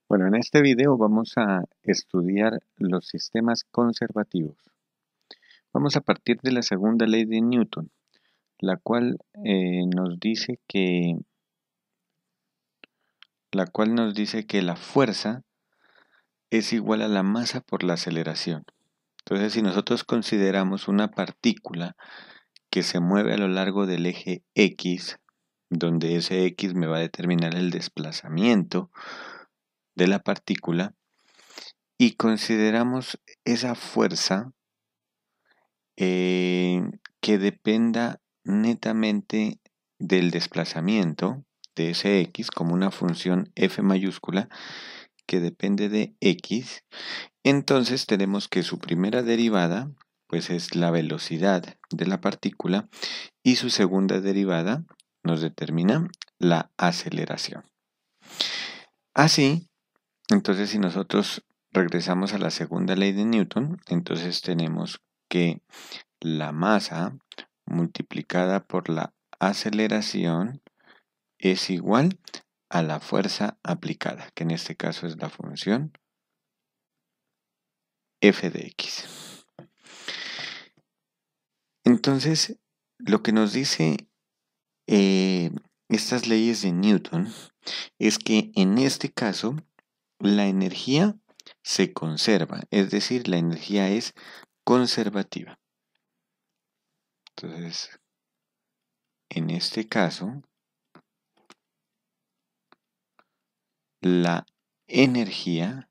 Bueno, en este video vamos a estudiar los sistemas conservativos. Vamos a partir de la segunda ley de Newton, la cual nos dice que la fuerza es igual a la masa por la aceleración. Entonces, si nosotros consideramos una partícula que se mueve a lo largo del eje X, donde ese X me va a determinar el desplazamiento de la partícula, y consideramos esa fuerza que dependa netamente del desplazamiento de ese X como una función f mayúscula que depende de X, entonces tenemos que su primera derivada pues es la velocidad de la partícula y su segunda derivada nos determina la aceleración. Así, entonces si nosotros regresamos a la segunda ley de Newton, entonces tenemos que la masa multiplicada por la aceleración es igual a la fuerza aplicada, que en este caso es la función f de x. Entonces, lo que nos dice estas leyes de Newton es que en este caso la energía se conserva, es decir, la energía es conservativa. Entonces, en este caso, la energía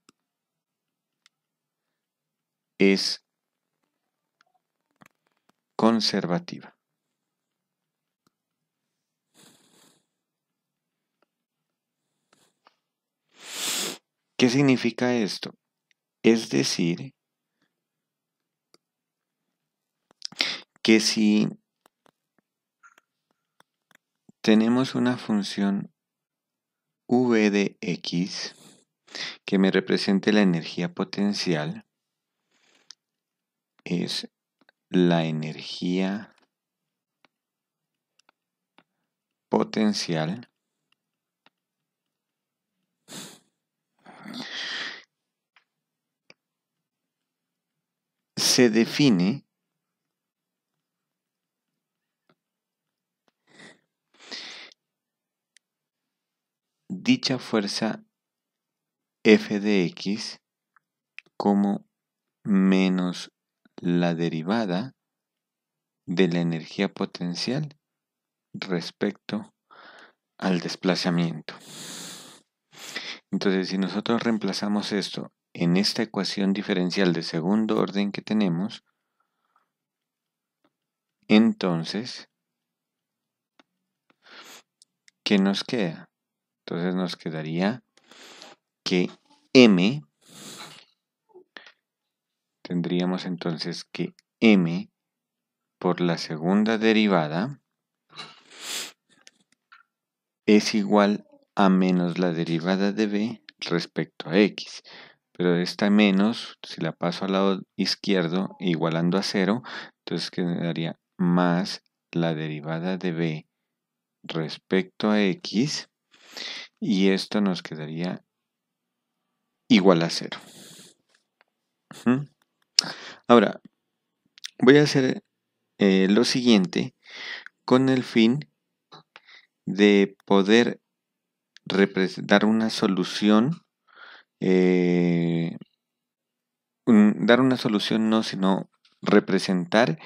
es conservativa. ¿Qué significa esto? Es decir, que si tenemos una función v de x que me represente la energía potencial, es la energía potencial se define dicha fuerza f de x como menos la derivada de la energía potencial respecto al desplazamiento. Entonces, si nosotros reemplazamos esto en esta ecuación diferencial de segundo orden que tenemos, entonces, ¿qué nos queda? Entonces nos quedaría que m, tendríamos entonces que m por la segunda derivada es igual a menos la derivada de b respecto a x. Pero esta menos, si la paso al lado izquierdo, igualando a 0, entonces quedaría más la derivada de b respecto a x, y esto nos quedaría igual a 0. Ahora, voy a hacer lo siguiente con el fin de poder dar una solución, dar una solución no, sino representar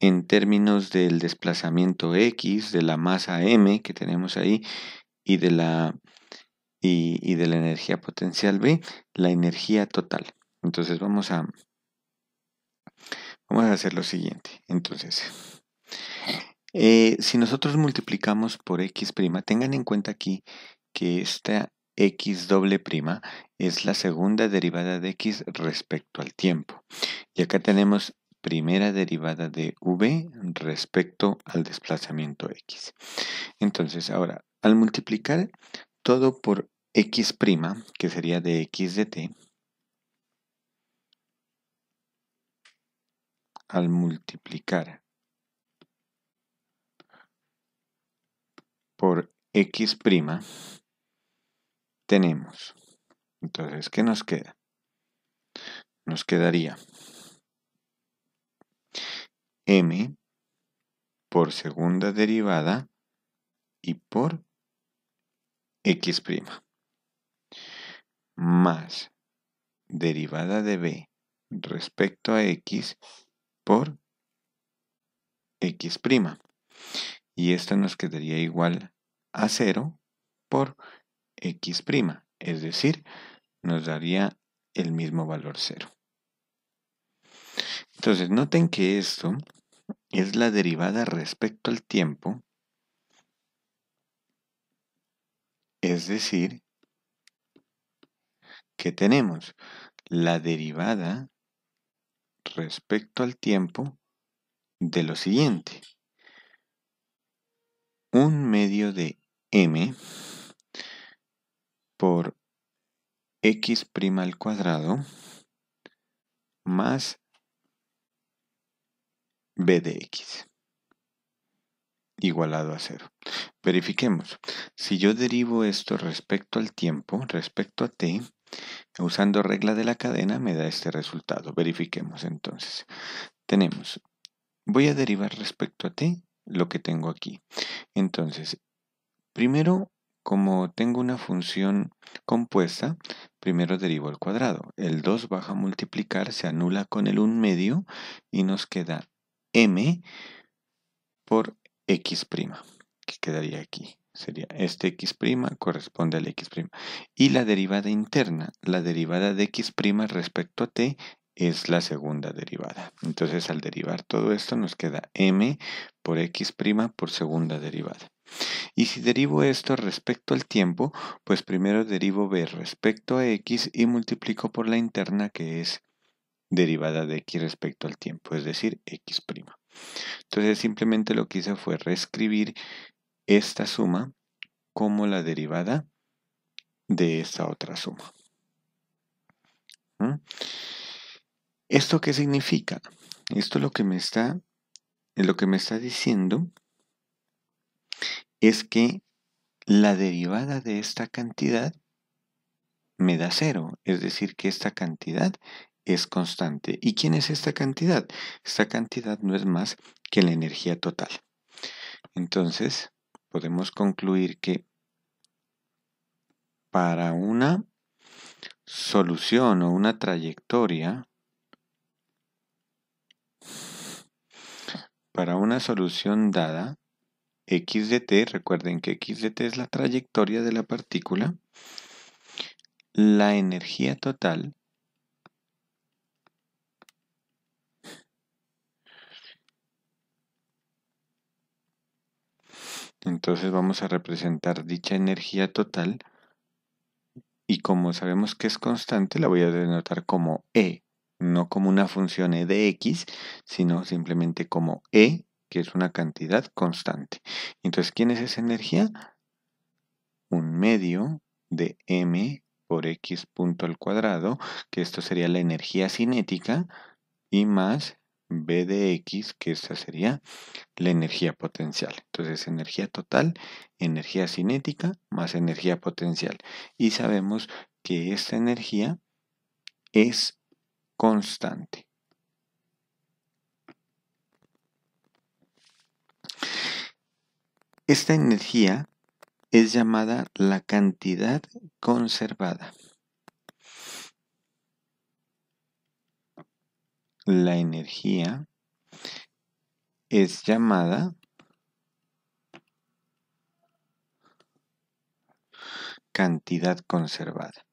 en términos del desplazamiento x, de la masa m que tenemos ahí y de la energía potencial b, la energía total. Entonces vamos a hacer lo siguiente. Entonces, si nosotros multiplicamos por x', tengan en cuenta aquí que esta x doble prima es la segunda derivada de x respecto al tiempo. Y acá tenemos primera derivada de v respecto al desplazamiento x. Entonces, ahora, al multiplicar todo por x', que sería de x de t, al multiplicar por x', tenemos Entonces, ¿qué nos queda? Nos quedaría m por segunda derivada y por x' más derivada de b respecto a x por x'. Y esto nos quedaría igual a 0 por x'. Es decir, nos daría el mismo valor 0. Entonces, noten que esto es la derivada respecto al tiempo, es decir, que tenemos la derivada respecto al tiempo de lo siguiente. 1/2 de m por x' al cuadrado más b de x igualado a 0. Verifiquemos. Si yo derivo esto respecto al tiempo, respecto a t, usando regla de la cadena me da este resultado. Verifiquemos entonces. Tenemos, voy a derivar respecto a t lo que tengo aquí. Entonces, primero, como tengo una función compuesta, primero derivo al cuadrado. El 2 baja a multiplicar, se anula con el 1/2 y nos queda m por x', que quedaría aquí. Sería este x' corresponde al x'. Y la derivada interna, la derivada de x' respecto a t, es la segunda derivada. Entonces, al derivar todo esto, nos queda m por x' por segunda derivada. Y si derivo esto respecto al tiempo, pues primero derivo b respecto a x y multiplico por la interna, que es derivada de x respecto al tiempo, es decir, x'. Entonces simplemente lo que hice fue reescribir esta suma como la derivada de esta otra suma. ¿Mm? ¿Esto qué significa? Esto lo que me está diciendo es que la derivada de esta cantidad me da 0, es decir, que esta cantidad es constante. ¿Y quién es esta cantidad? Esta cantidad no es más que la energía total. Entonces, podemos concluir que para una solución o una trayectoria, para una solución dada, x de t, recuerden que x de t es la trayectoria de la partícula, la energía total entonces vamos a representar dicha energía total y como sabemos que es constante, la voy a denotar como E, no como una función E de X, sino simplemente como E, que es una cantidad constante. Entonces, ¿quién es esa energía? 1/2 de m por x punto al cuadrado, que esto sería la energía cinética, y más b de x, que esta sería la energía potencial. Entonces, energía total, energía cinética más energía potencial. Y sabemos que esta energía es constante. Esta energía es llamada la cantidad conservada. La energía es llamada cantidad conservada.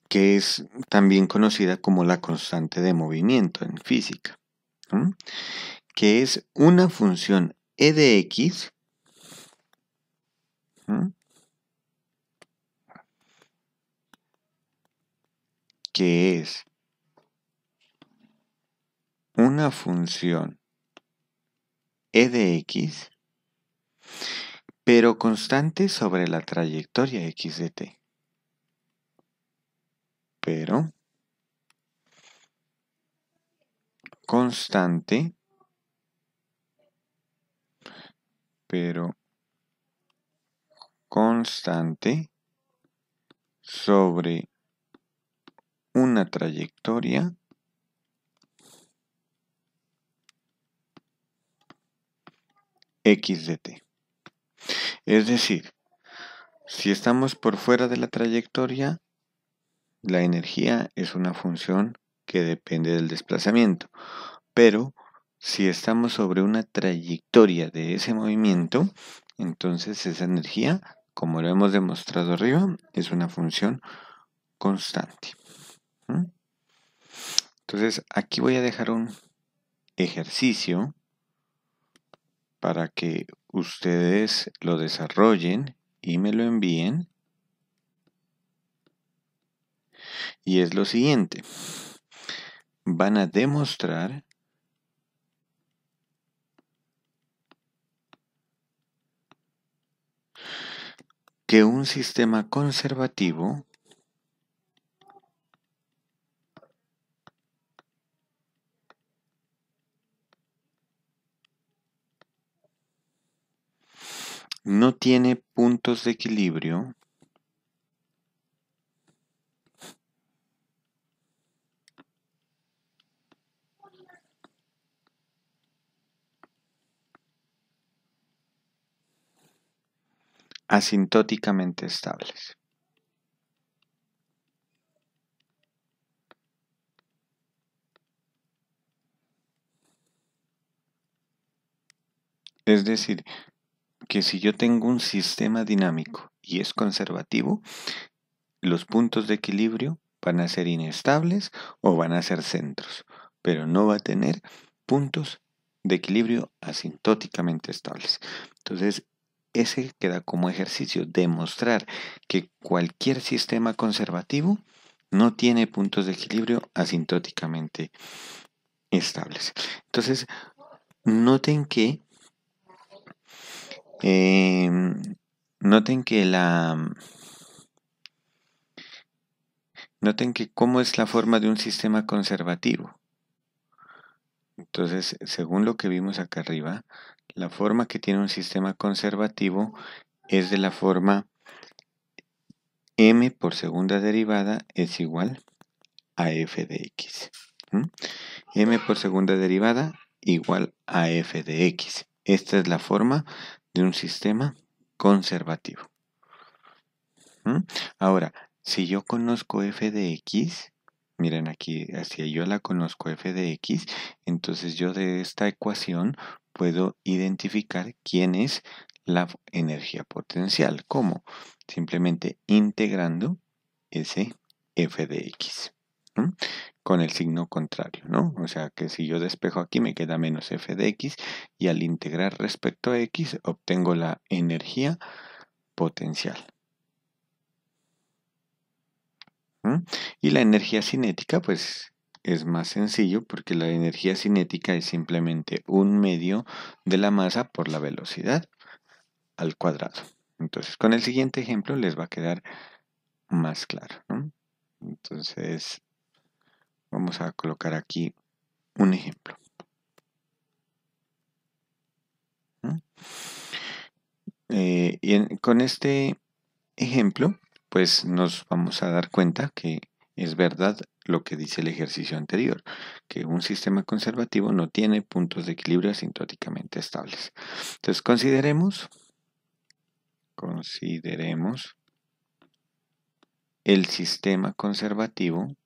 Que es también conocida como la constante de movimiento en física, ¿no? Que es una función e de x, ¿no? Que es una función e de x, pero constante sobre la trayectoria x de t. Pero constante, pero constante sobre una trayectoria x de t. Es decir, si estamos por fuera de la trayectoria, la energía es una función que depende del desplazamiento. Pero si estamos sobre una trayectoria de ese movimiento, entonces esa energía, como lo hemos demostrado arriba, es una función constante. ¿Mm? Entonces aquí voy a dejar un ejercicio para que ustedes lo desarrollen y me lo envíen. Y es lo siguiente. Van a demostrar que un sistema conservativo no tiene puntos de equilibrio asintóticamente estables. Es decir, que si yo tengo un sistema dinámico y es conservativo, los puntos de equilibrio van a ser inestables o van a ser centros, pero no va a tener puntos de equilibrio asintóticamente estables. Entonces, ese queda como ejercicio, demostrar que cualquier sistema conservativo no tiene puntos de equilibrio asintóticamente estables. Entonces, noten que noten que cómo es la forma de un sistema conservativo. Entonces, según lo que vimos acá arriba, la forma que tiene un sistema conservativo es de la forma m por segunda derivada es igual a f de x. M por segunda derivada igual a f de x. Esta es la forma de un sistema conservativo. Ahora, si yo conozco f de x, miren aquí, si yo la conozco f de x, entonces yo de esta ecuación puedo identificar quién es la energía potencial. ¿Cómo? Simplemente integrando ese f de x. Con el signo contrario, ¿no? O sea que si yo despejo aquí me queda menos f de x y al integrar respecto a x obtengo la energía potencial. Y la energía cinética, pues es más sencillo porque la energía cinética es simplemente un medio de la masa por la velocidad al cuadrado. Entonces, con el siguiente ejemplo les va a quedar más claro, ¿no? Entonces, vamos a colocar aquí un ejemplo. Con este ejemplo, pues nos vamos a dar cuenta que es verdad lo que dice el ejercicio anterior, que un sistema conservativo no tiene puntos de equilibrio asintóticamente estables. Entonces consideremos el sistema conservativo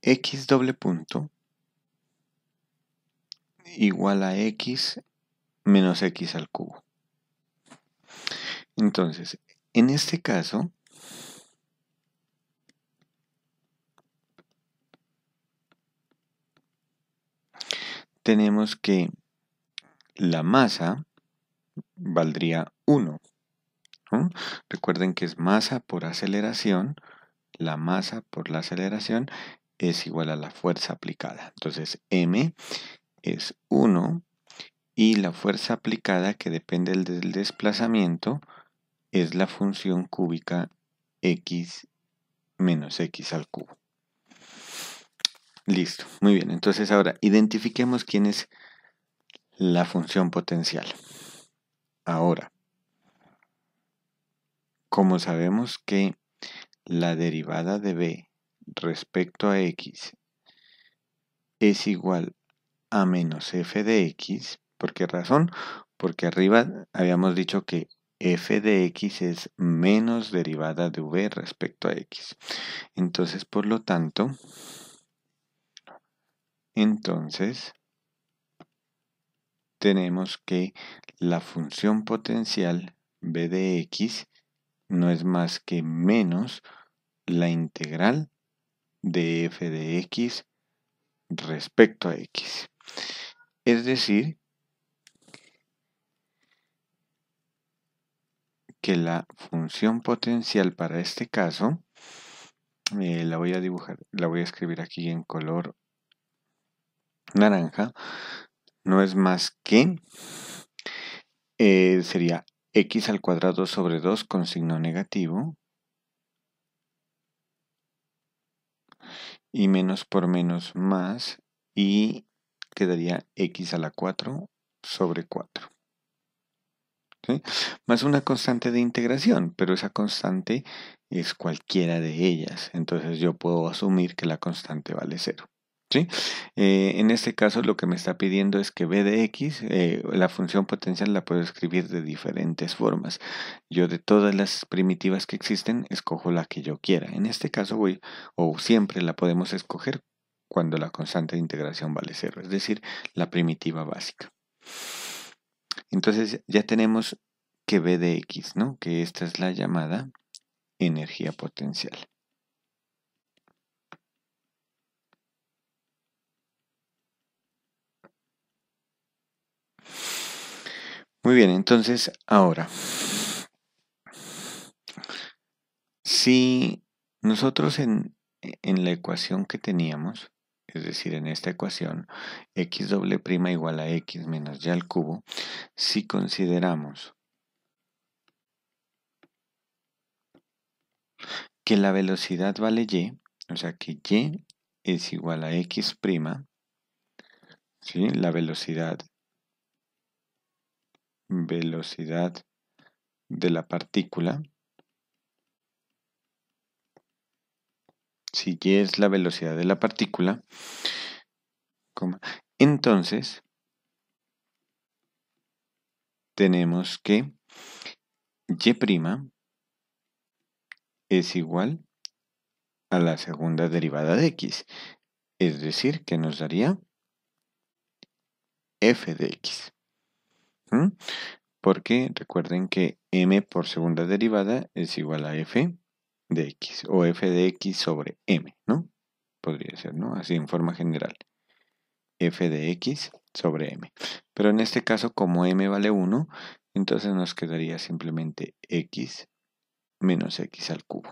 x doble punto igual a x menos x al cubo. Entonces, en este caso, tenemos que la masa valdría 1. ¿no? Recuerden que es masa por aceleración. La masa por la aceleración es igual a la fuerza aplicada. Entonces, m es 1 y la fuerza aplicada, que depende del desplazamiento, es la función cúbica x menos x al cubo. Listo, muy bien. Entonces ahora identifiquemos quién es la función potencial. Ahora, como sabemos que la derivada de b respecto a x es igual a menos f de x, ¿por qué razón? Porque arriba habíamos dicho que f de x es menos derivada de v respecto a x. Entonces, por lo tanto, tenemos que la función potencial b de x no es más que menos la integral de f de x respecto a x. Es decir, que la función potencial para este caso, la voy a dibujar, la voy a escribir aquí en color naranja, no es más que, sería x al cuadrado sobre 2 con signo negativo, y menos por menos más, y quedaría x a la 4 sobre 4. ¿Sí? Más una constante de integración, pero esa constante es cualquiera de ellas. Entonces yo puedo asumir que la constante vale 0. ¿Sí? En este caso lo que me está pidiendo es que b de x, la función potencial la puedo escribir de diferentes formas. Yo de todas las primitivas que existen, escojo la que yo quiera. En este caso o siempre la podemos escoger cuando la constante de integración vale 0, es decir, la primitiva básica. Entonces ya tenemos que b de x, ¿no? Que esta es la llamada energía potencial. Muy bien, entonces ahora, si nosotros en la ecuación que teníamos, es decir, en esta ecuación, x doble prima igual a x menos y al cubo, si consideramos que la velocidad vale y, o sea que y es igual a x prima, ¿sí? La velocidad de la partícula, si y es la velocidad de la partícula, entonces tenemos que y' es igual a la segunda derivada de x, es decir, que nos daría f de x. Porque recuerden que m por segunda derivada es igual a f de x, o f de x sobre m, ¿no? Podría ser, ¿no? Así en forma general. F de x sobre m. Pero en este caso, como m vale 1, entonces nos quedaría simplemente x menos x al cubo.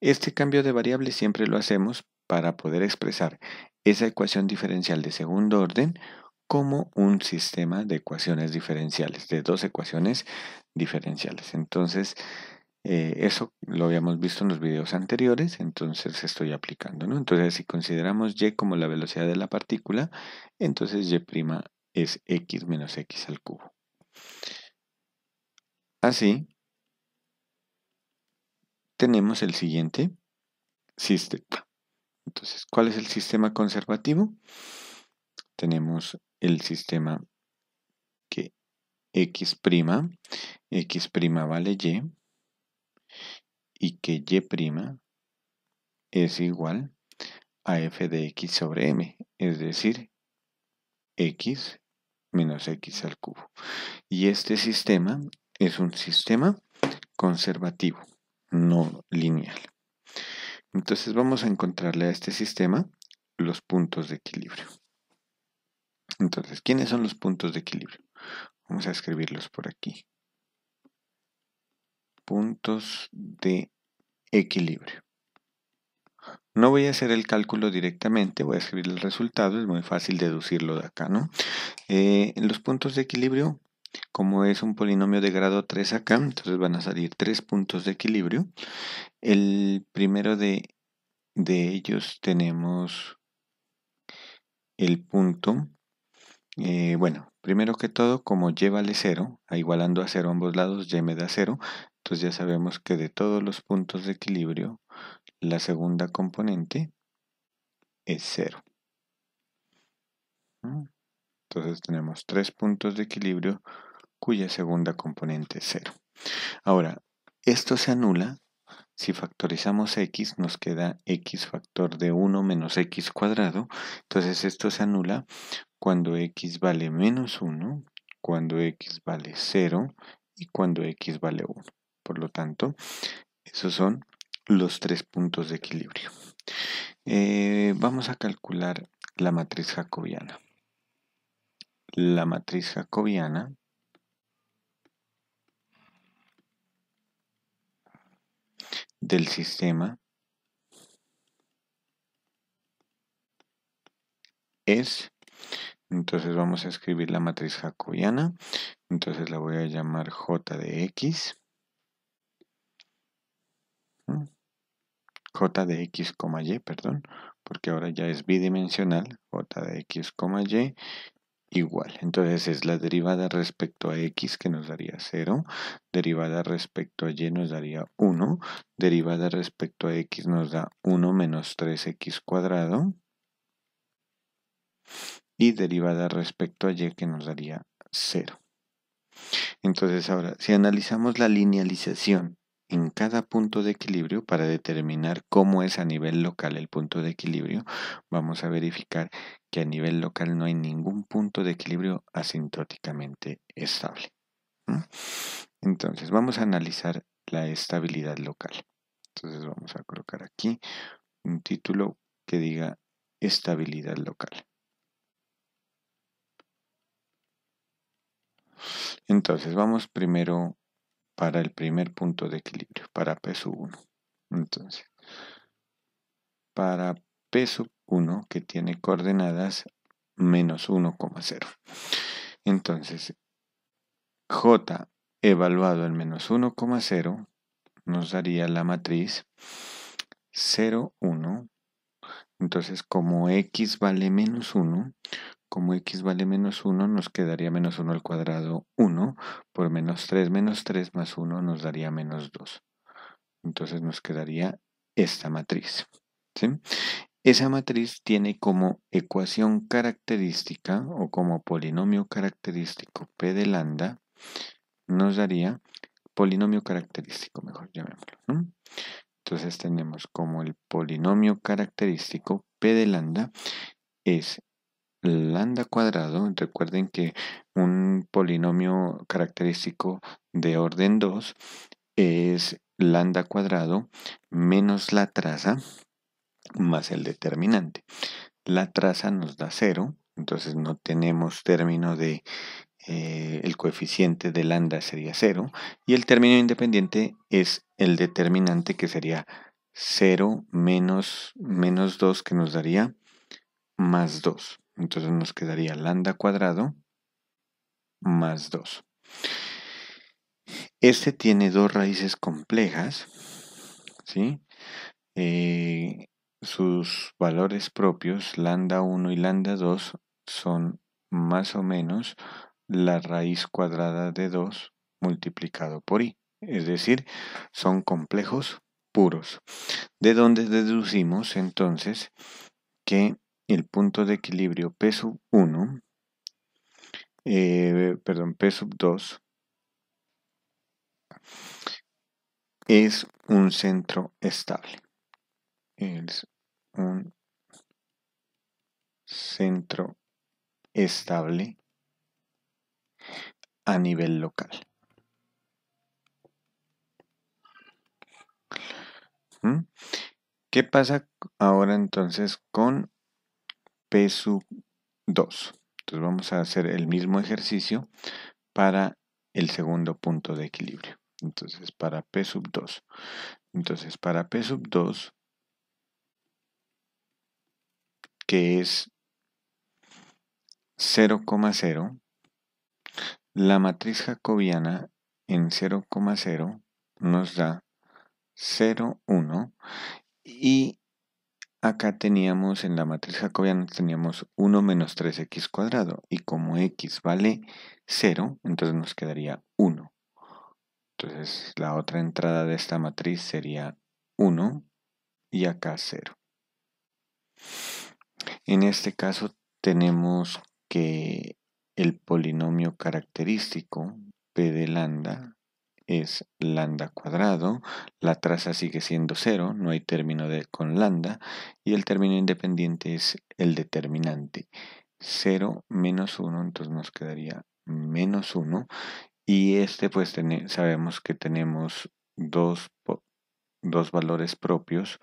Este cambio de variable siempre lo hacemos para poder expresar esa ecuación diferencial de segundo orden como un sistema de ecuaciones diferenciales, de dos ecuaciones diferenciales. Entonces, eso lo habíamos visto en los videos anteriores, entonces estoy aplicando, ¿no? Entonces, si consideramos y como la velocidad de la partícula, entonces y' es x menos x al cubo. Así, tenemos el siguiente sistema. Entonces, ¿cuál es el sistema conservativo? Tenemos el sistema que x' vale y que y' es igual a f de x sobre m, es decir, x menos x al cubo. Y este sistema es un sistema conservativo, no lineal. Entonces vamos a encontrarle a este sistema los puntos de equilibrio. Entonces, ¿quiénes son los puntos de equilibrio? Vamos a escribirlos por aquí. Puntos de equilibrio. No voy a hacer el cálculo directamente, voy a escribir el resultado, es muy fácil deducirlo de acá, ¿no? Los puntos de equilibrio, como es un polinomio de grado 3 acá, entonces van a salir 3 puntos de equilibrio. El primero de ellos tenemos el punto, bueno, primero que todo, como y vale 0, igualando a 0 ambos lados, y me da 0, entonces ya sabemos que de todos los puntos de equilibrio, la segunda componente es 0. Entonces tenemos 3 puntos de equilibrio cuya segunda componente es 0. Ahora, esto se anula si factorizamos x, nos queda x factor de 1 menos x cuadrado. Entonces esto se anula cuando x vale menos 1, cuando x vale 0 y cuando x vale 1. Por lo tanto, esos son los 3 puntos de equilibrio. Vamos a calcular la matriz jacobiana. La matriz jacobiana del sistema es, entonces vamos a escribir la matriz jacobiana, entonces la voy a llamar j de x, j de x, y, perdón, porque ahora ya es bidimensional, j de x, y igual. Entonces es la derivada respecto a x que nos daría 0, derivada respecto a y nos daría 1, derivada respecto a x nos da 1 menos 3x cuadrado y derivada respecto a y que nos daría 0. Entonces ahora, si analizamos la linealización en cada punto de equilibrio para determinar cómo es a nivel local el punto de equilibrio, vamos a verificar que a nivel local no hay ningún punto de equilibrio asintóticamente estable. Entonces vamos a analizar la estabilidad local. Entonces vamos a colocar aquí un título que diga estabilidad local. Entonces vamos primero para el primer punto de equilibrio, para P sub 1. Entonces, para P sub 1, que tiene coordenadas menos 1,0. Entonces, J evaluado en menos 1,0 nos daría la matriz 0, 1. Entonces, como x vale menos 1, como x vale menos 1, nos quedaría menos 1 al cuadrado 1, por menos 3 más 1 nos daría menos 2. Entonces nos quedaría esta matriz, ¿sí? Esa matriz tiene como ecuación característica o como polinomio característico P de lambda, nos daría polinomio característico, mejor llamémoslo, ¿no? Entonces tenemos como el polinomio característico P de lambda es lambda cuadrado. Recuerden que un polinomio característico de orden 2 es lambda cuadrado menos la traza más el determinante. La traza nos da 0, entonces no tenemos término de el coeficiente de lambda sería 0 y el término independiente es el determinante que sería 0 menos 2 que nos daría más 2. Entonces nos quedaría lambda cuadrado más 2. Este tiene dos raíces complejas, ¿sí? Sus valores propios, lambda 1 y lambda 2, son más o menos la raíz cuadrada de 2 multiplicado por i. Es decir, son complejos puros. De donde deducimos entonces que el punto de equilibrio P sub 1, P sub 2, es un centro estable. Es un centro estable a nivel local. ¿Qué pasa ahora entonces con P sub 2? Entonces vamos a hacer el mismo ejercicio para el segundo punto de equilibrio. Entonces para P sub 2. Entonces para P sub 2 que es 0,0, la matriz jacobiana en 0,0 nos da 0, 1, y acá teníamos en la matriz jacobiana teníamos 1 menos 3x cuadrado, y como x vale 0, entonces nos quedaría 1. Entonces la otra entrada de esta matriz sería 1 y acá 0. En este caso tenemos que el polinomio característico p de lambda es lambda cuadrado, la traza sigue siendo 0, no hay término con lambda, y el término independiente es el determinante, 0 menos 1, entonces nos quedaría menos 1, y pues sabemos que tenemos dos valores propios,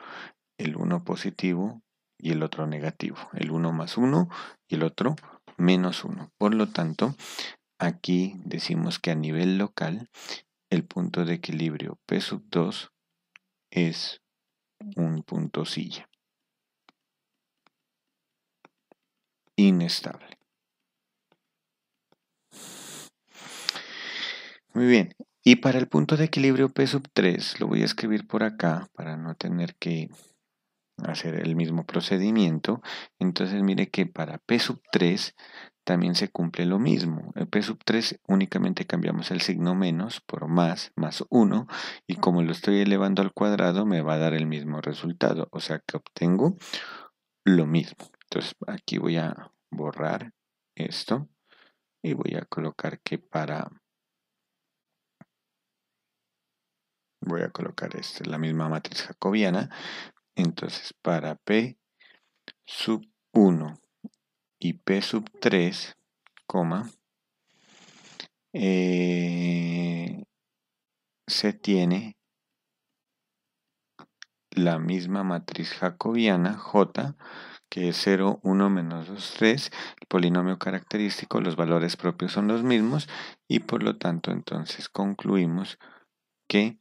el uno positivo y el otro negativo, el 1 más 1 y el otro menos 1. Por lo tanto, aquí decimos que a nivel local el punto de equilibrio P sub 2 es un punto silla inestable. Muy bien, y para el punto de equilibrio P sub 3 lo voy a escribir por acá para no tener que hacer el mismo procedimiento. Entonces mire que para P sub 3 también se cumple lo mismo. El P sub 3 únicamente cambiamos el signo menos por más 1, y como lo estoy elevando al cuadrado me va a dar el mismo resultado, o sea que obtengo lo mismo. Entonces aquí voy a borrar esto y voy a colocar que voy a colocar la misma matriz jacobiana. Entonces para P sub 1 y P sub 3, se tiene la misma matriz jacobiana J, que es 0, 1, menos 2, 3, el polinomio característico, los valores propios son los mismos, y por lo tanto entonces concluimos que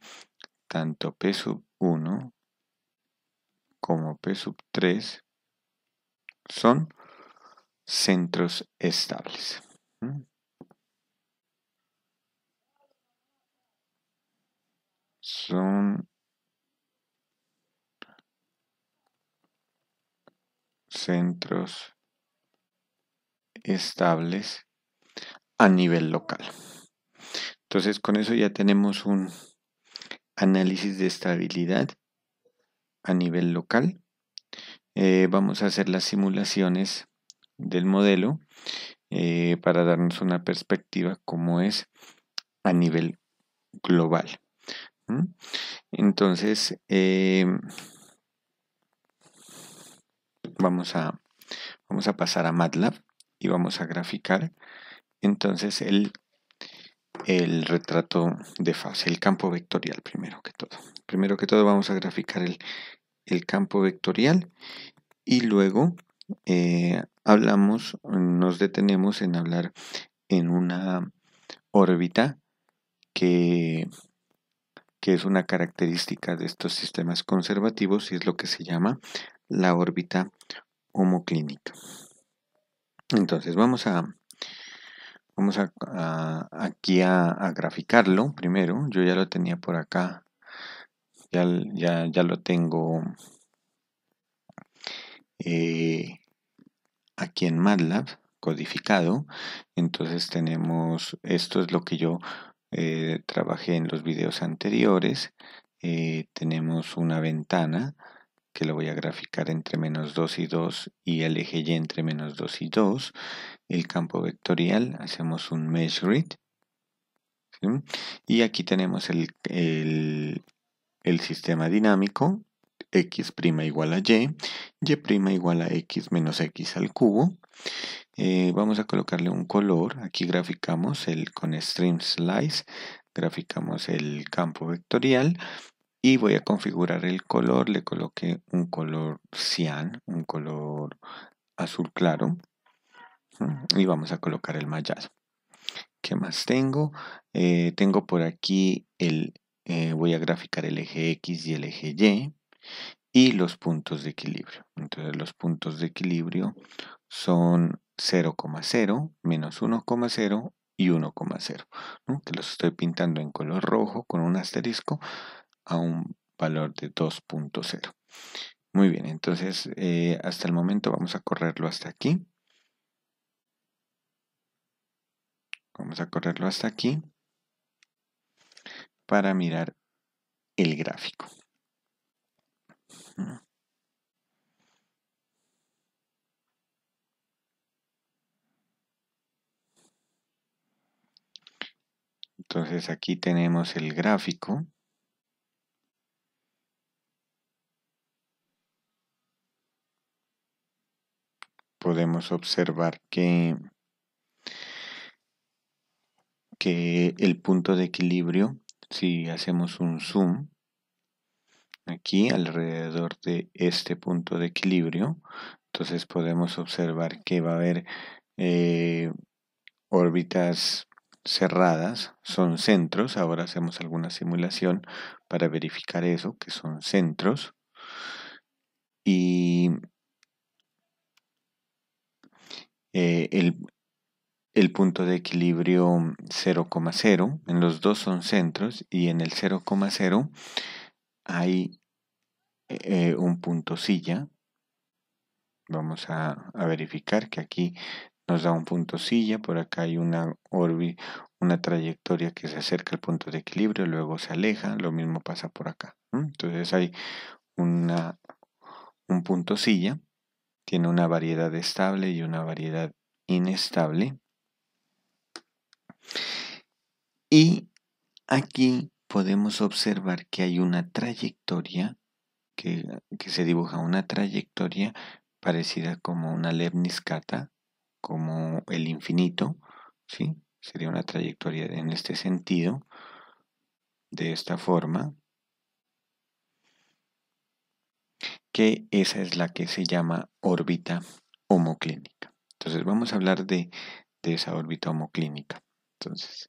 tanto P sub 1 como P sub 3 son centros estables. Son centros estables a nivel local. Entonces con eso ya tenemos un análisis de estabilidad a nivel local. Vamos a hacer las simulaciones del modelo para darnos una perspectiva cómo es a nivel global. Entonces vamos a pasar a MATLAB y vamos a graficar entonces el retrato de fase, el campo vectorial primero que todo. Primero que todo vamos a graficar el campo vectorial, y luego nos detenemos en hablar en una órbita que es una característica de estos sistemas conservativos, y es lo que se llama la órbita homoclínica. Entonces vamos aquí a graficarlo primero. Yo ya lo tenía por acá, ya lo tengo aquí en MATLAB codificado. Entonces tenemos, esto es lo que yo trabajé en los videos anteriores. Tenemos una ventana que lo voy a graficar entre menos 2 y 2, y el eje Y entre menos 2 y 2. El campo vectorial, hacemos un mesh grid, ¿sí? Y aquí tenemos el sistema dinámico, x' igual a y, y' igual a x menos x al cubo. Vamos a colocarle un color. Aquí graficamos con Stream Slice, graficamos el campo vectorial, y voy a configurar el color. Le coloqué un color cian, un color azul claro, y vamos a colocar el mallado. ¿Qué más tengo? Tengo por aquí voy a graficar el eje X y el eje Y, y los puntos de equilibrio. Entonces los puntos de equilibrio son 0,0, menos 1,0 y 1,0, ¿no? Que los estoy pintando en color rojo con un asterisco a un valor de 2,0. Muy bien, entonces hasta el momento vamos a correrlo hasta aquí. Vamos a correrlo hasta aquí para mirar el gráfico. Entonces aquí tenemos el gráfico. Podemos observar que el punto de equilibrio, si hacemos un zoom aquí alrededor de este punto de equilibrio, entonces podemos observar que va a haber órbitas cerradas, son centros. Ahora hacemos alguna simulación para verificar eso, que son centros. Y el punto de equilibrio 0,0, en los dos son centros y en el 0,0 hay un punto silla. Vamos a verificar que aquí nos da un punto silla, por acá hay una trayectoria que se acerca al punto de equilibrio, luego se aleja, lo mismo pasa por acá. Entonces hay un punto silla, tiene una variedad estable y una variedad inestable. Y aquí podemos observar que hay una trayectoria, que se dibuja una trayectoria parecida como una lemniscata, como el infinito, ¿sí? Sería una trayectoria en este sentido, de esta forma, que esa es la que se llama órbita homoclínica. Entonces vamos a hablar de esa órbita homoclínica. Entonces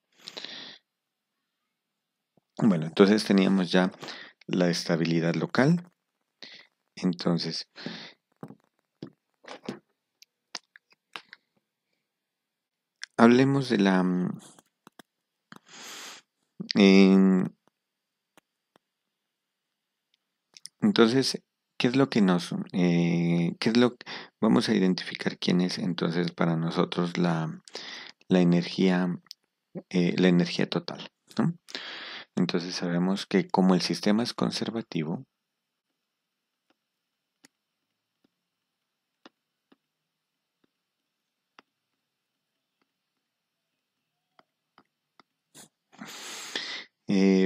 teníamos ya la estabilidad local. Entonces, hablemos de la... entonces, ¿qué es lo que vamos a identificar quién es entonces para nosotros la energía, la energía total, ¿no? Entonces sabemos que como el sistema es conservativo,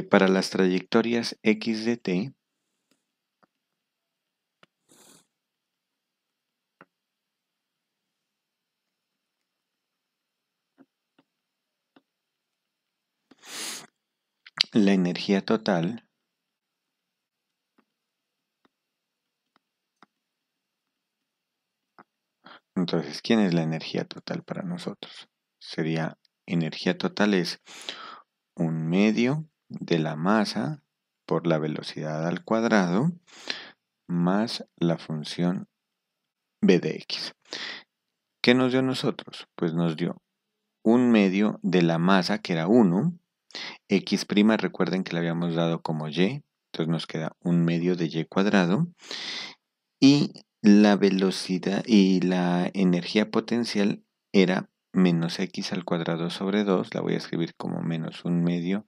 para las trayectorias x de t, la energía total entonces, ¿quién es la energía total para nosotros? Sería energía total es un medio de la masa por la velocidad al cuadrado más la función b de x. ¿Qué nos dio a nosotros? Pues nos dio un medio de la masa que era 1, x', recuerden que le habíamos dado como y, entonces nos queda un medio de y cuadrado, y la velocidad y la energía potencial era menos x al cuadrado sobre 2, la voy a escribir como menos un medio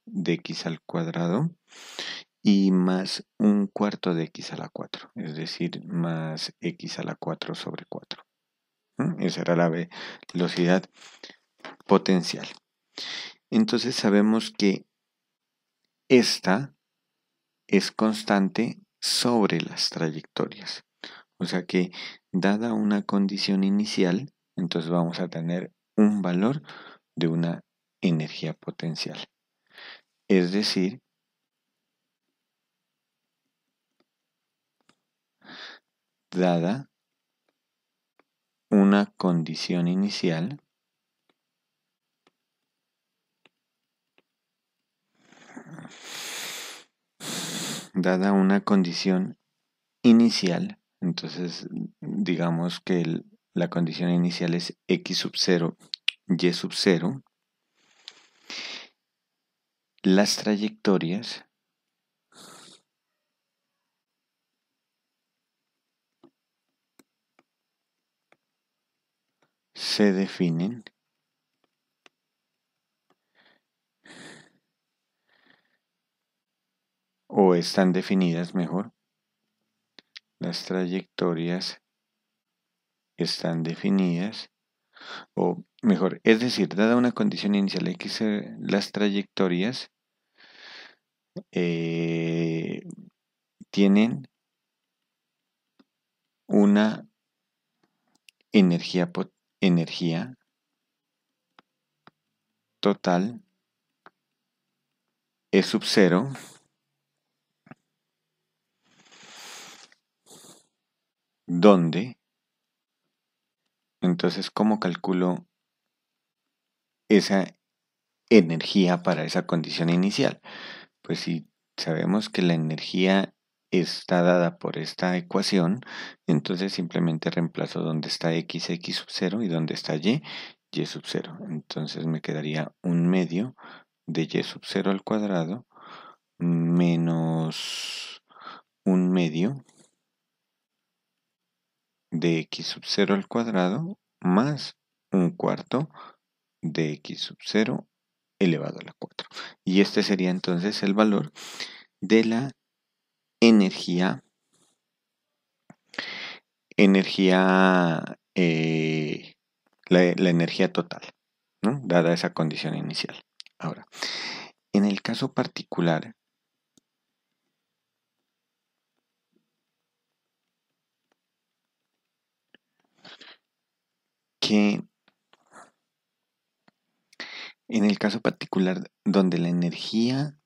de x al cuadrado, y más un cuarto de x a la 4, es decir, más x a la 4 sobre 4. Esa era la velocidad potencial. Entonces sabemos que esta es constante sobre las trayectorias. O sea que, dada una condición inicial, entonces vamos a tener un valor de una energía potencial. Es decir, dada una condición inicial, dada una condición inicial, entonces digamos que la condición inicial es x sub 0, y sub 0, las trayectorias se definen o están definidas mejor. Las trayectorias están definidas, o mejor, es decir, dada una condición inicial x, las trayectorias tienen una energía total E sub 0 donde, entonces, ¿cómo calculo esa energía para esa condición inicial? Pues si sabemos que la energía está dada por esta ecuación, entonces simplemente reemplazo donde está x sub 0 y donde está y sub 0. Entonces me quedaría un medio de y sub 0 al cuadrado menos un medio de x sub 0 al cuadrado más un cuarto de x sub 0 elevado a la 4. Y este sería entonces el valor de la energía, la energía total, ¿no? Dada esa condición inicial. Ahora, en el caso particular, que en el caso particular donde la energía,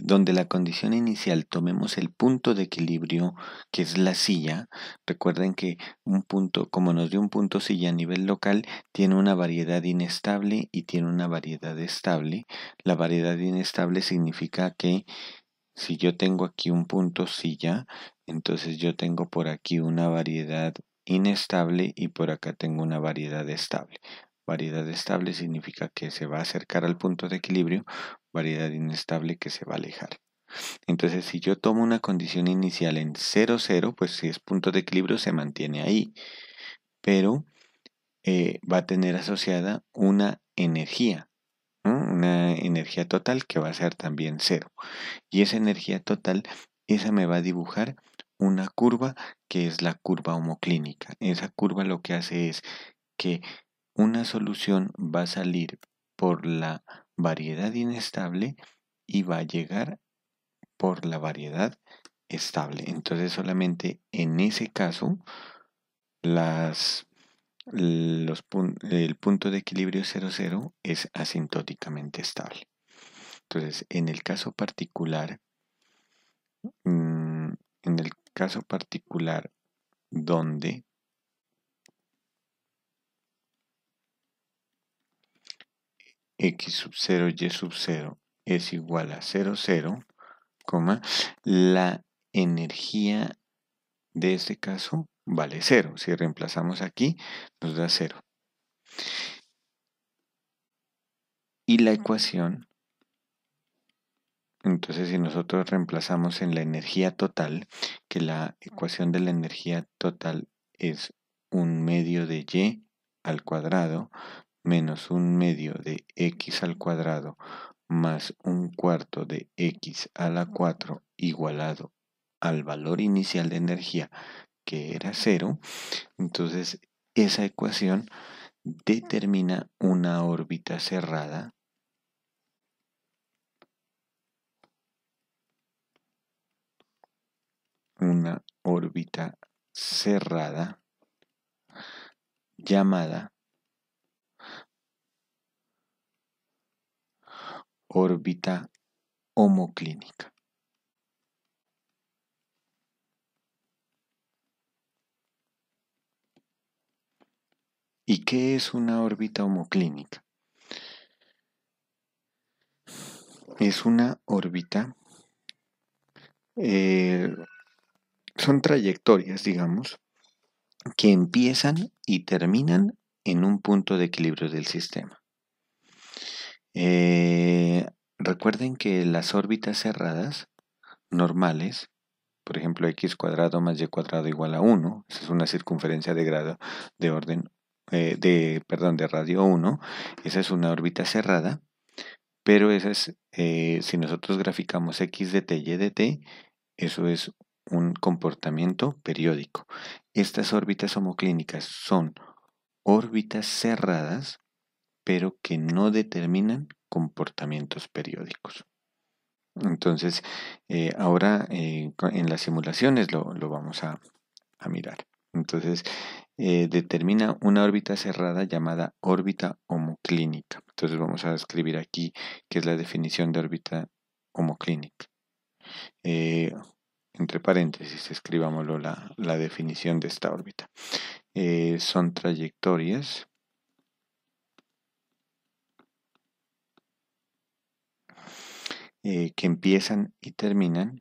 donde la condición inicial tomemos el punto de equilibrio que es la silla, recuerden que un punto, como nos dio un punto silla a nivel local, tiene una variedad inestable y tiene una variedad estable. La variedad inestable significa que si yo tengo aquí un punto silla, entonces yo tengo por aquí una variedad inestable y por acá tengo una variedad estable. Variedad estable significa que se va a acercar al punto de equilibrio, variedad inestable que se va a alejar. Entonces, si yo tomo una condición inicial en 0, 0, pues si es punto de equilibrio se mantiene ahí, pero va a tener asociada una energía, ¿no? Una energía total que va a ser también 0. Y esa energía total, esa me va a dibujar una curva que es la curva homoclínica. Esa curva lo que hace es que una solución va a salir por la variedad inestable y va a llegar por la variedad estable. Entonces solamente en ese caso el punto de equilibrio 0, 0 es asintóticamente estable. Entonces en el caso particular, en el caso particular donde x sub 0 y sub 0 es igual a 0, 0, la energía de este caso vale 0. Si reemplazamos aquí, nos da 0. Y la ecuación, entonces si nosotros reemplazamos en la energía total, que la ecuación de la energía total es un medio de y al cuadrado menos un medio de x al cuadrado más un cuarto de x a la 4 igualado al valor inicial de energía que era 0, entonces esa ecuación determina una órbita cerrada llamada órbita homoclínica. ¿Y qué es una órbita homoclínica? Es una órbita, son trayectorias, digamos, que empiezan y terminan en un punto de equilibrio del sistema. Recuerden que las órbitas cerradas normales, por ejemplo, x cuadrado más y cuadrado igual a 1, esa es una circunferencia de grado de orden, de radio 1, esa es una órbita cerrada, pero esa es, si nosotros graficamos x de t, y de t, eso es un comportamiento periódico. Estas órbitas homoclínicas son órbitas cerradas, pero que no determinan comportamientos periódicos. Entonces, ahora en las simulaciones lo vamos a mirar. Entonces, determina una órbita cerrada llamada órbita homoclínica. Entonces, vamos a escribir aquí qué es la definición de órbita homoclínica. Entre paréntesis, escribámoslo la definición de esta órbita. Son trayectorias que empiezan y terminan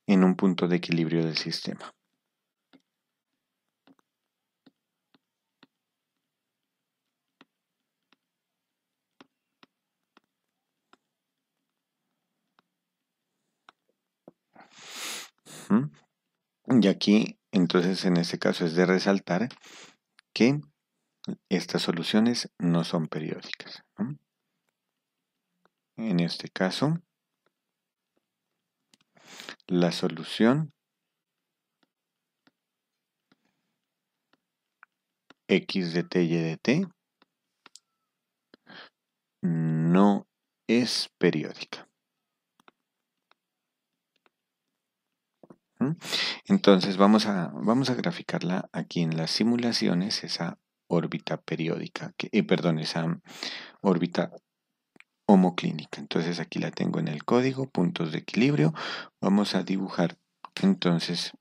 en un punto de equilibrio del sistema. Y aquí, entonces, en este caso es de resaltar que estas soluciones no son periódicas, ¿no? En este caso, la solución x de t y de t no es periódica. Entonces vamos a graficarla aquí en las simulaciones, esa órbita periódica, esa órbita homoclínica. Entonces aquí la tengo en el código, puntos de equilibrio. Vamos a dibujar entonces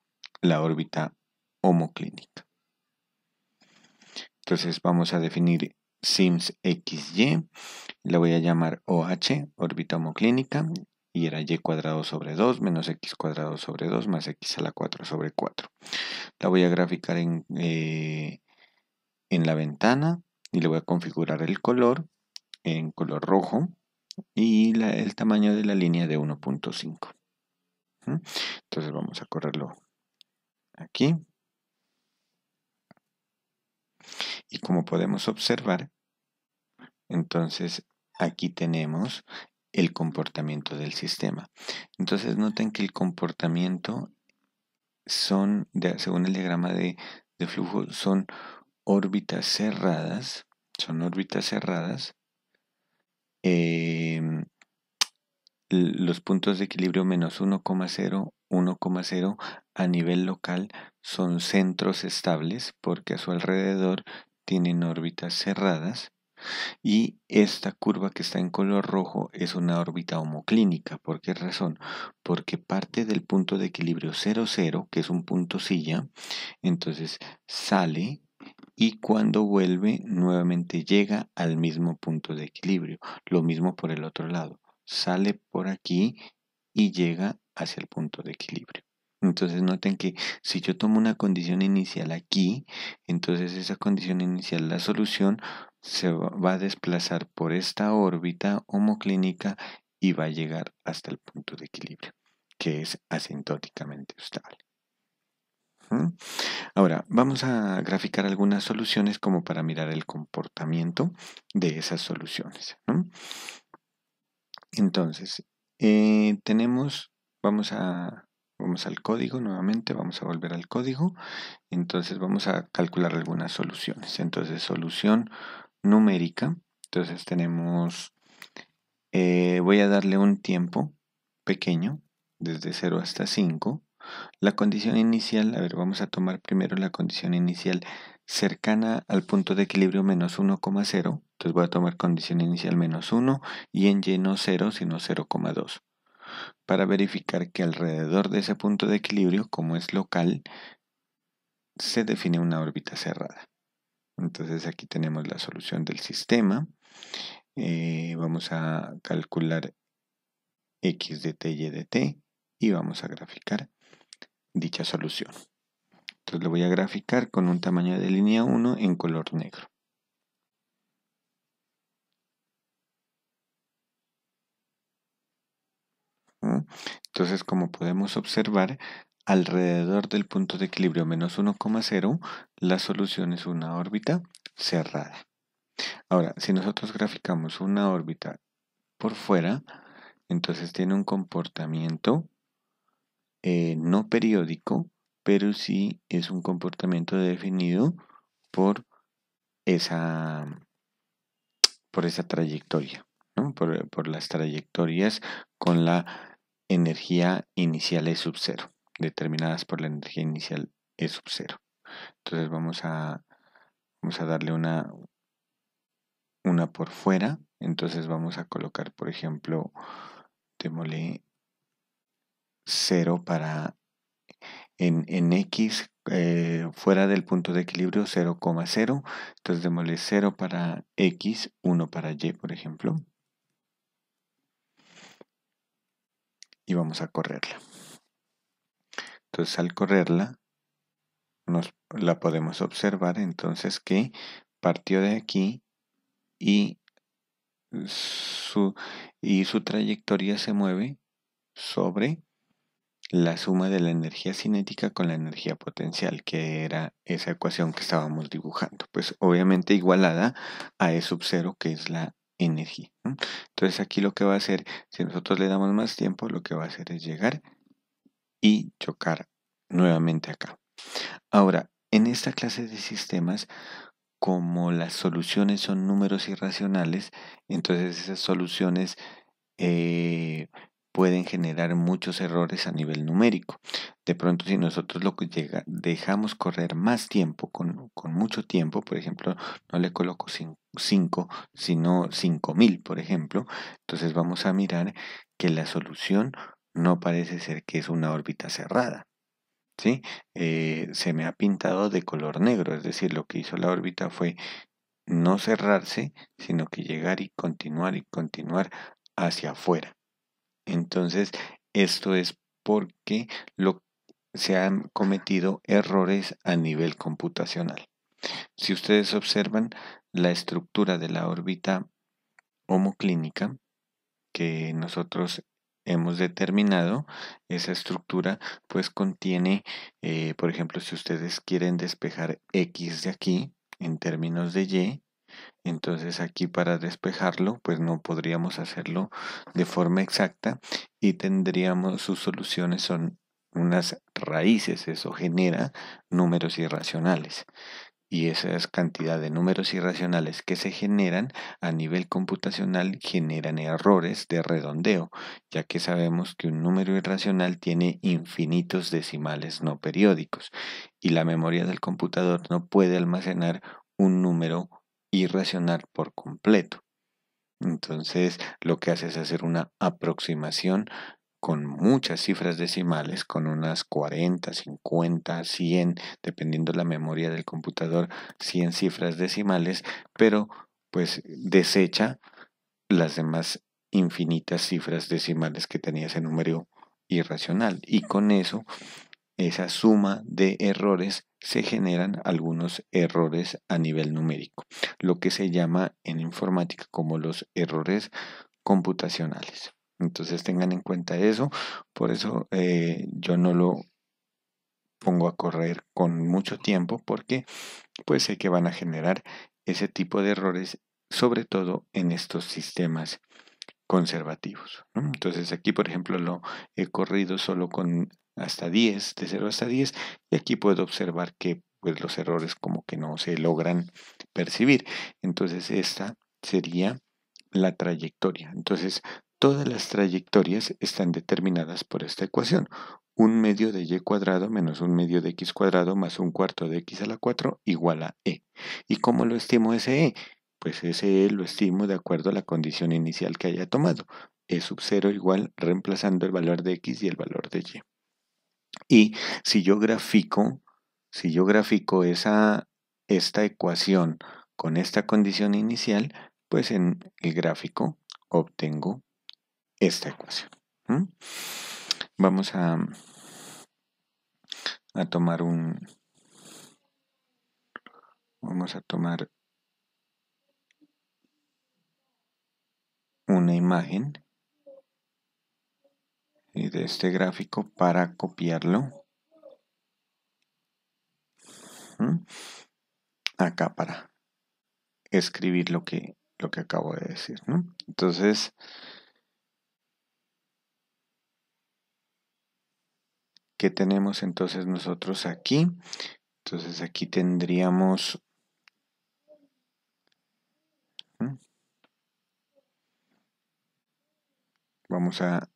la órbita homoclínica. Entonces vamos a definir sims xy, la voy a llamar OH, órbita homoclínica, y era y cuadrado sobre 2 menos x cuadrado sobre 2 más x a la 4 sobre 4. La voy a graficar en la ventana y le voy a configurar el color en color rojo y el tamaño de la línea de 1.5. Entonces vamos a correrlo aquí. Y como podemos observar, entonces aquí tenemos el comportamiento del sistema. Entonces noten que el comportamiento según el diagrama de flujo, son órbitas cerradas. Los puntos de equilibrio menos 1,0, 1,0 a nivel local son centros estables porque a su alrededor tienen órbitas cerradas. Y esta curva que está en color rojo es una órbita homoclínica. ¿Por qué razón? Porque parte del punto de equilibrio 0, 0, que es un punto silla, entonces sale y cuando vuelve nuevamente llega al mismo punto de equilibrio. Lo mismo por el otro lado. Sale por aquí y llega hacia el punto de equilibrio. Entonces noten que si yo tomo una condición inicial aquí, entonces esa condición inicial, la solución, se va a desplazar por esta órbita homoclínica y va a llegar hasta el punto de equilibrio, que es asintóticamente estable. Ahora, vamos a graficar algunas soluciones como para mirar el comportamiento de esas soluciones. Entonces, vamos al código nuevamente, vamos a volver al código. Entonces vamos a calcular algunas soluciones. Entonces, solución numérica. Entonces tenemos, voy a darle un tiempo pequeño, desde 0 hasta 5. La condición inicial, a ver, vamos a tomar primero la condición inicial cercana al punto de equilibrio menos 1,0. Entonces voy a tomar condición inicial menos 1 y en y no 0, sino 0,2. Para verificar que alrededor de ese punto de equilibrio, como es local, se define una órbita cerrada. Entonces aquí tenemos la solución del sistema. Vamos a calcular x de t y de t y vamos a graficar dicha solución. Entonces lo voy a graficar con un tamaño de línea 1 en color negro. Entonces, como podemos observar, alrededor del punto de equilibrio menos 1,0, la solución es una órbita cerrada. Ahora, si nosotros graficamos una órbita por fuera, entonces tiene un comportamiento no periódico, pero sí es un comportamiento definido por esa, por esa trayectoria, ¿no? Por las trayectorias con la energía inicial E sub 0, determinadas por la energía inicial E sub 0. Entonces vamos a darle una por fuera. Entonces vamos a colocar, por ejemplo, démosle 0 para en X fuera del punto de equilibrio 0,0. Entonces démosle 0 para X, 1 para Y, por ejemplo. Y vamos a correrla. Entonces al correrla la podemos observar entonces que partió de aquí y su trayectoria se mueve sobre la suma de la energía cinética con la energía potencial, que era esa ecuación que estábamos dibujando, pues obviamente igualada a E sub 0, que es la energía, ¿no? Entonces aquí lo que va a hacer, si nosotros le damos más tiempo, lo que va a hacer es llegar y chocar nuevamente acá. Ahora, en esta clase de sistemas, como las soluciones son números irracionales, entonces esas soluciones pueden generar muchos errores a nivel numérico. De pronto, si nosotros dejamos correr más tiempo, con mucho tiempo, por ejemplo, no le coloco 5, sino 5000, por ejemplo, entonces vamos a mirar que la solución no parece ser que es una órbita cerrada. ¿Sí? Se me ha pintado de color negro, es decir, lo que hizo la órbita fue no cerrarse, sino que llegar y continuar hacia afuera. Entonces, esto es porque se han cometido errores a nivel computacional. Si ustedes observan la estructura de la órbita homoclínica que nosotros hemos determinado, esa estructura pues contiene, por ejemplo, si ustedes quieren despejar X de aquí en términos de Y, entonces aquí para despejarlo, pues no podríamos hacerlo de forma exacta y tendríamos, sus soluciones son unas raíces, eso genera números irracionales. Y esa cantidad de números irracionales que se generan a nivel computacional generan errores de redondeo, ya que sabemos que un número irracional tiene infinitos decimales no periódicos y la memoria del computador no puede almacenar un número irracional por completo. Entonces, lo que hace es hacer una aproximación con muchas cifras decimales, con unas 40, 50, 100, dependiendo la memoria del computador, 100 cifras decimales, pero pues desecha las demás infinitas cifras decimales que tenía ese número irracional. Y con eso, esa suma de errores, se generan algunos errores a nivel numérico, lo que se llama en informática como los errores computacionales. Entonces tengan en cuenta eso, por eso yo no lo pongo a correr con mucho tiempo porque pues sé que van a generar ese tipo de errores, sobre todo en estos sistemas conservativos, ¿no? Entonces aquí, por ejemplo, lo he corrido solo con hasta 10, de 0 hasta 10, y aquí puedo observar que pues los errores como que no se logran percibir. Entonces esta sería la trayectoria. Entonces todas las trayectorias están determinadas por esta ecuación. Un medio de y cuadrado menos un medio de x cuadrado más un cuarto de x a la 4 igual a e. ¿Y cómo lo estimo ese e? Pues ese e lo estimo de acuerdo a la condición inicial que haya tomado. E sub 0 igual reemplazando el valor de x y el valor de y. Y si yo grafico esa esta ecuación con esta condición inicial, pues en el gráfico obtengo esta ecuación. Vamos a tomar una imagen de este gráfico para copiarlo acá para escribir lo que acabo de decir, ¿no? Entonces, ¿qué tenemos entonces nosotros aquí? Entonces aquí tendríamos vamos a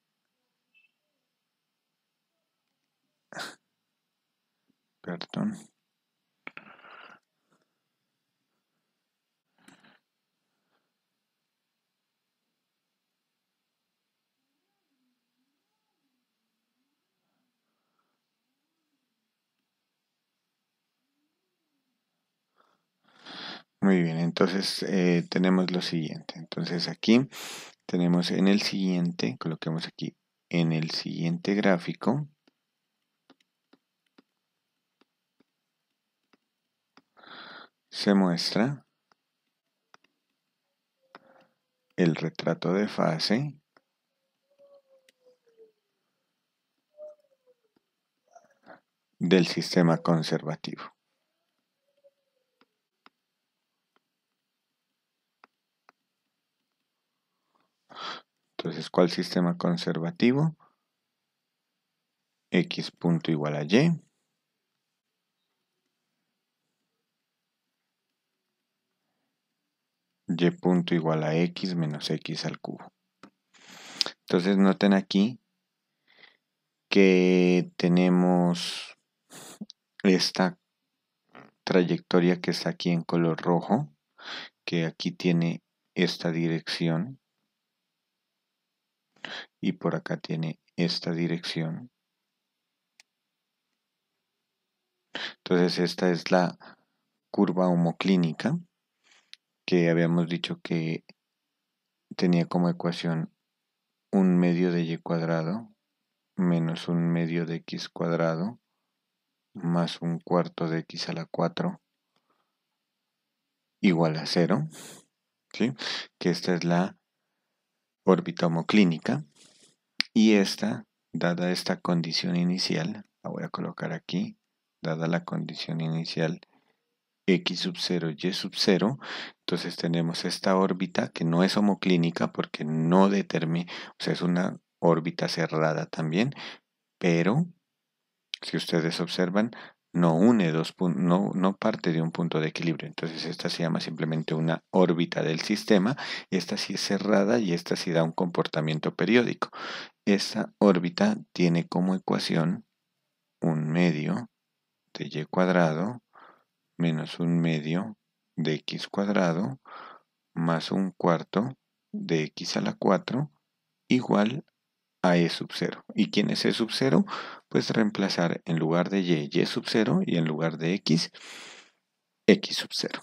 perdón. Muy bien, entonces tenemos lo siguiente. Entonces aquí tenemos en el siguiente, coloquemos aquí, en el siguiente gráfico, se muestra el retrato de fase del sistema conservativo. Entonces, ¿cuál sistema conservativo? X punto igual a Y. Y punto igual a X menos X al cubo. Entonces, noten aquí que tenemos esta trayectoria que está aquí en color rojo, que aquí tiene esta dirección y por acá tiene esta dirección. Entonces esta es la curva homoclínica que habíamos dicho que tenía como ecuación 1/2 de y cuadrado menos 1/2 de x cuadrado más 1/4 de x a la 4 igual a 0, ¿sí? Que esta es la órbita homoclínica y esta, dada esta condición inicial, la voy a colocar aquí, dada la condición inicial x sub 0, y sub 0, entonces tenemos esta órbita que no es homoclínica porque no determina, o sea, es una órbita cerrada también, pero si ustedes observan, no une dos puntos, no parte de un punto de equilibrio. Entonces esta se llama simplemente una órbita del sistema. Esta sí es cerrada y esta sí da un comportamiento periódico. Esta órbita tiene como ecuación 1/2 de y cuadrado menos 1/2 de x cuadrado más 1/4 de x a la 4 igual a e sub 0. ¿Y quién es e sub 0? Pues reemplazar en lugar de y sub 0 y en lugar de x sub 0.